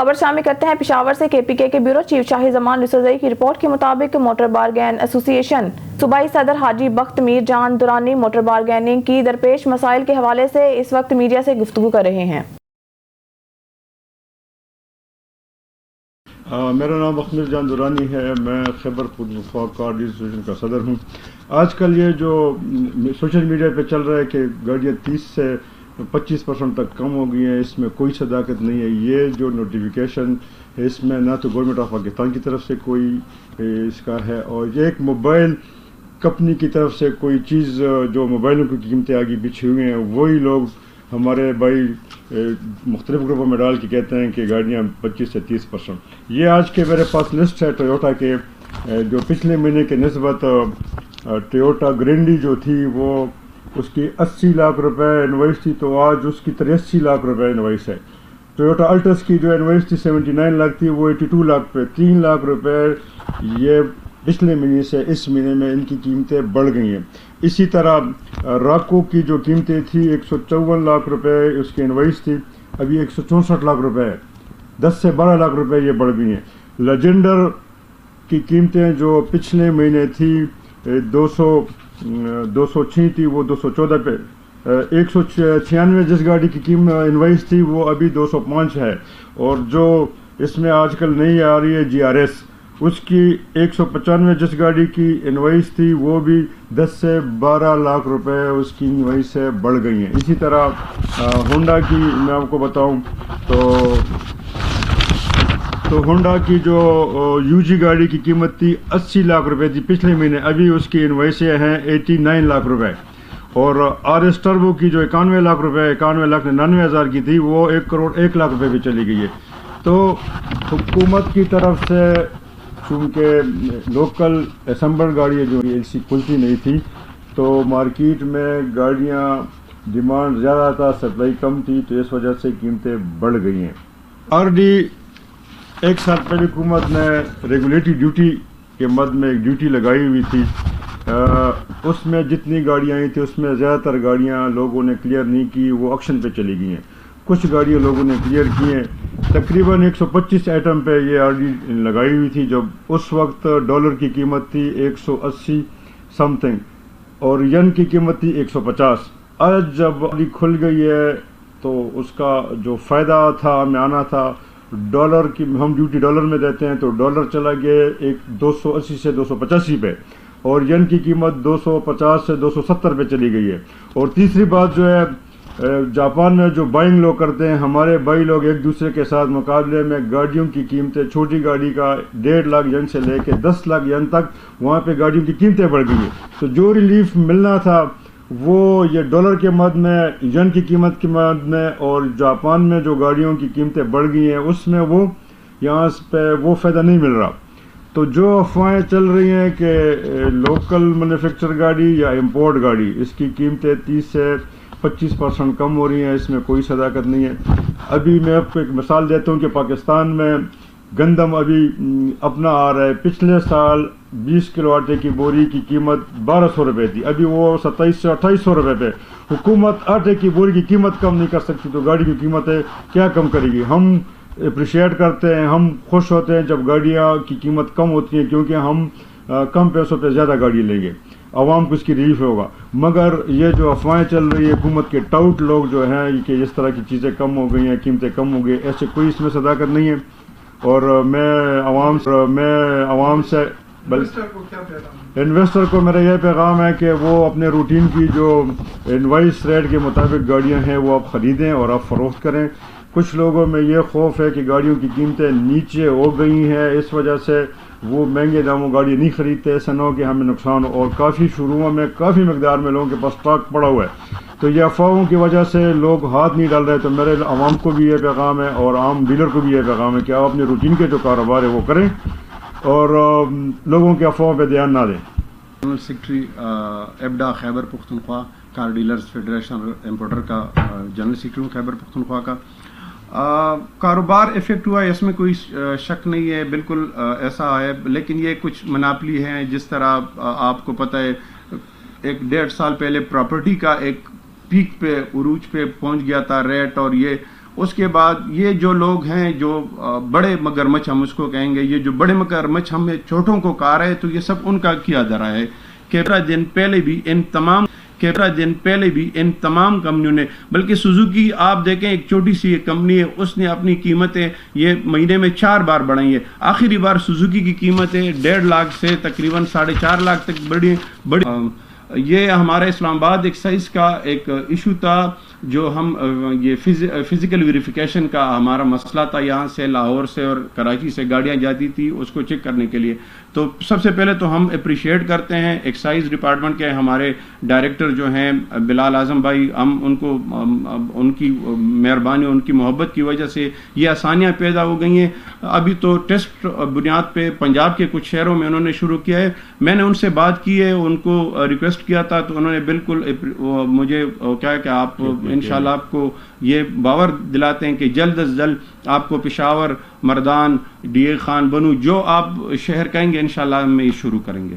خبر شامل کرتے ہیں پشاور سے KPK کے بیورو چیف شاہی زمان یوسفزئی کی رپورٹ کے مطابق موٹر بارگین ایسوسی ایشن صوبائی صدر حاجی بخت میر جان دورانی موٹر بارگیننگ کی درپیش مسائل کے حوالے سے اس وقت میڈیا سے گفتگو کر رہے ہیں۔ میرا نام بخت میر جان دورانی ہے، میں خیبر پختونخوا کار ایسوسی ایشن کا صدر ہوں۔ آج کل یہ جو سوشل میڈیا پہ چل رہا ہے کہ گاڑیاں 30 سے 25% تک کم ہو گئی ہیں، اس میں کوئی صداقت نہیں ہے۔ یہ جو نوٹیفیکیشن ہے اس میں نہ تو گورنمنٹ آف پاکستان کی طرف سے کوئی اس کا ہے، اور یہ ایک موبائل کمپنی کی طرف سے کوئی چیز جو موبائلوں کی قیمتیں آگے پیچھے ہوئی ہیں، وہی لوگ ہمارے بھائی مختلف گروپوں میں ڈال کے کہتے ہیں کہ گاڑیاں 25 سے 30%۔ یہ آج کے میرے پاس لسٹ ہے ٹویوٹا کے، جو پچھلے مہینے کے نسبت ٹویوٹا گرینڈی جو تھی وہ اس کی 80 لاکھ روپے انوائس تھی، تو آج اس کی 83 لاکھ روپے انوائس ہے۔ ٹویوٹا الٹس کی جو انوائس تھی 79 لاکھ تھی، وہ 82 لاکھ پہ 3 لاکھ روپے یہ پچھلے مہینے سے اس مہینے میں ان کی قیمتیں بڑھ گئی ہیں۔ اسی طرح راکو کی جو قیمتیں تھی 154 لاکھ روپے اس کی انوائس تھی، ابھی 164 لاکھ روپے ہے، 10 سے 12 لاکھ روپے یہ بڑھ گئی ہیں۔ لیجنڈر کی قیمتیں جو پچھلے مہینے تھی 206 تھی، وہ 214 پہ 196 جس گاڑی کی انوائس تھی وہ ابھی 205 ہے، اور جو اس میں آج کل نئی آ رہی ہے GRS، اس کی 195 جس گاڑی کی انوائس تھی وہ بھی 10 سے 12 لاکھ روپے اس کی انوائس سے بڑھ گئی ہیں۔ اسی طرح ہونڈا کی میں آپ کو بتاؤں تو ہونڈا کی جو UG گاڑی کی قیمت تھی 80 لاکھ روپے تھی پچھلے مہینے، ابھی اس کی انوائسیں ہیں 89 لاکھ روپے، اور RS ٹربو کی جو 91 لاکھ روپے 91,99,000 کی تھی وہ 1 کروڑ 1 لاکھ روپے پہ چلی گئی ہے۔ تو حکومت کی طرف سے چونکہ لوکل اسمبل گاڑیاں جو LC کھلتی نہیں تھی، تو مارکیٹ میں گاڑیاں ڈیمانڈ زیادہ تھا، سپلائی کم تھی، تو اس وجہ سے قیمتیں بڑھ گئی ہیں۔ RD ایک سال پہلے حکومت نے ریگولیٹری ڈیوٹی کے مد میں ایک ڈیوٹی لگائی ہوئی تھی، اس میں جتنی گاڑیاں آئی تھیں اس میں زیادہ تر گاڑیاں لوگوں نے کلیئر نہیں کی، وہ آکشن پہ چلی گئی ہیں۔ کچھ گاڑیاں لوگوں نے کلیئر کی ہیں، تقریباً 125 آئٹم پہ یہ RD لگائی ہوئی تھی، جب اس وقت ڈالر کی قیمت تھی 180 سم تھنگ اور ین کی قیمت تھی 150۔ آج جب RD کھل گئی ہے تو اس کا جو فائدہ تھا ہمیں آنا تھا، ڈالر کی ہم ڈیوٹی ڈالر میں دیتے ہیں، تو ڈالر چلا گیا 280 سے 285 پہ، اور ین کی قیمت 250 سے 270 پہ چلی گئی ہے۔ اور تیسری بات جو ہے، جاپان میں جو بائنگ لوگ کرتے ہیں، ہمارے بھائی لوگ ایک دوسرے کے ساتھ مقابلے میں گاڑیوں کی قیمتیں، چھوٹی گاڑی کا 1.5 لاکھ ین سے لے کے 10 لاکھ ین تک وہاں پہ گاڑیوں کی قیمتیں بڑھ گئی ہیں۔ تو جو ریلیف ملنا تھا وہ یہ ڈالر کے مد میں، ین کی قیمت کے مد میں، اور جاپان میں جو گاڑیوں کی قیمتیں بڑھ گئی ہیں اس میں وہ یہاں پہ وہ فائدہ نہیں مل رہا۔ تو جو افواہیں چل رہی ہیں کہ لوکل مینوفیکچر گاڑی یا امپورٹ گاڑی، اس کی قیمتیں 30 سے 25% کم ہو رہی ہیں، اس میں کوئی صداقت نہیں ہے۔ ابھی میں آپ کو ایک مثال دیتا ہوں کہ پاکستان میں گندم ابھی اپنا آ رہا ہے، پچھلے سال 20 کلو آٹے کی بوری کی قیمت 1200 روپے تھی، ابھی وہ 2700 سے 2800 روپے پہ۔ حکومت آٹے کی بوری کی قیمت کم نہیں کر سکتی تو گاڑی کی قیمتیں کیا کم کرے گی؟ ہم اپریشیٹ کرتے ہیں، ہم خوش ہوتے ہیں جب گاڑیاں کی قیمت کم ہوتی ہیں، کیونکہ ہم کم پیسوں پہ زیادہ گاڑی لیں گے، عوام کو اس کی ریلیف ہوگا۔ مگر یہ جو افواہیں چل رہی ہیں حکومت کے ٹاؤٹ لوگ جو ہیں کہ اس طرح کی چیزیں کم ہو گئی ہیں، قیمتیں کم ہو گئی، ایسے کوئی اس میں صداقت نہیں ہے۔ اور میں عوام سے انویسٹر کو میرا یہ پیغام ہے کہ وہ اپنے روٹین کی جو انوائس ریٹ کے مطابق گاڑیاں ہیں وہ آپ خریدیں اور آپ فروخت کریں۔ کچھ لوگوں میں یہ خوف ہے کہ گاڑیوں کی قیمتیں نیچے ہو گئی ہیں، اس وجہ سے وہ مہنگے داموں گاڑی نہیں خریدتے، ایسا نہ ہو کہ ہمیں نقصان ہو۔ اور کافی شروعوں میں کافی مقدار میں لوگوں کے پاس اسٹاک پڑا ہوا ہے، تو یہ افواہوں کی وجہ سے لوگ ہاتھ نہیں ڈال رہے۔ تو میرے عوام کو بھی یہ پیغام ہے اور عام ڈیلر کو بھی یہ پیغام ہے کہ آپ اپنے روٹین کے جو کاروبار ہے وہ کریں اور لوگوں کے افواہوں پہ دھیان نہ دیں۔ جنرل سیکرٹری ایبڈا خیبر پختونخوا کار ڈیلرز فیڈریشن امپورٹر کا جنرل سیکرٹری ہوں خیبر پختونخوا کا۔ کاروبار افیکٹ ہوا ہے، اس میں کوئی شک نہیں ہے، بالکل ایسا ہے، لیکن یہ کچھ مناپلی ہیں۔ جس طرح آپ کو پتہ ہے 1.5 سال پہلے پراپرٹی کا ایک پیک پہ عروج پہ پہنچ گیا تھا ریٹ، اور یہ اس کے بعد یہ جو لوگ ہیں جو بڑے مگرمچھ ہم اس کو کہیں گے، یہ جو بڑے مگرمچھ ہمیں چھوٹوں کو کہا رہے، تو یہ سب ان کا کیا جا رہا ہے کہ 15 دن پہلے بھی ان تمام کمپنیوں نے، بلکہ سوزوکی آپ دیکھیں ایک چھوٹی سی کمپنی ہے، اس نے اپنی قیمتیں یہ مہینے میں 4 بار بڑھائی ہیں۔ آخری بار سوزوکی کی قیمتیں 1.5 لاکھ سے تقریباً 4.5 لاکھ تک بڑھی۔ یہ ہمارے اسلام آباد ایکسائز کا ایک ایشو تھا، جو ہم یہ فزیکل ویریفیکیشن کا ہمارا مسئلہ تھا، یہاں سے لاہور سے اور کراچی سے گاڑیاں جاتی تھی اس کو چیک کرنے کے لیے۔ تو سب سے پہلے تو ہم اپریشیٹ کرتے ہیں ایکسائز ڈپارٹمنٹ کے ہمارے ڈائریکٹر جو ہیں بلال اعظم بھائی، ہم ان کو ان کی مہربانی، ان کی محبت کی وجہ سے یہ آسانیاں پیدا ہو گئی ہیں۔ ابھی تو ٹیسٹ بنیاد پہ پنجاب کے کچھ شہروں میں انہوں نے شروع کیا ہے۔ میں نے ان سے بات کی ہے، ان کو ریکویسٹ کیا تھا، تو انہوں نے بالکل مجھے کیا کہ آپ انشاءاللہ آپ کو یہ باور دلاتے ہیں کہ جلد از جلد آپ کو پشاور، مردان، ڈی اے خان، بنو، جو آپ شہر کہیں گے انشاءاللہ ہم یہ شروع کریں گے۔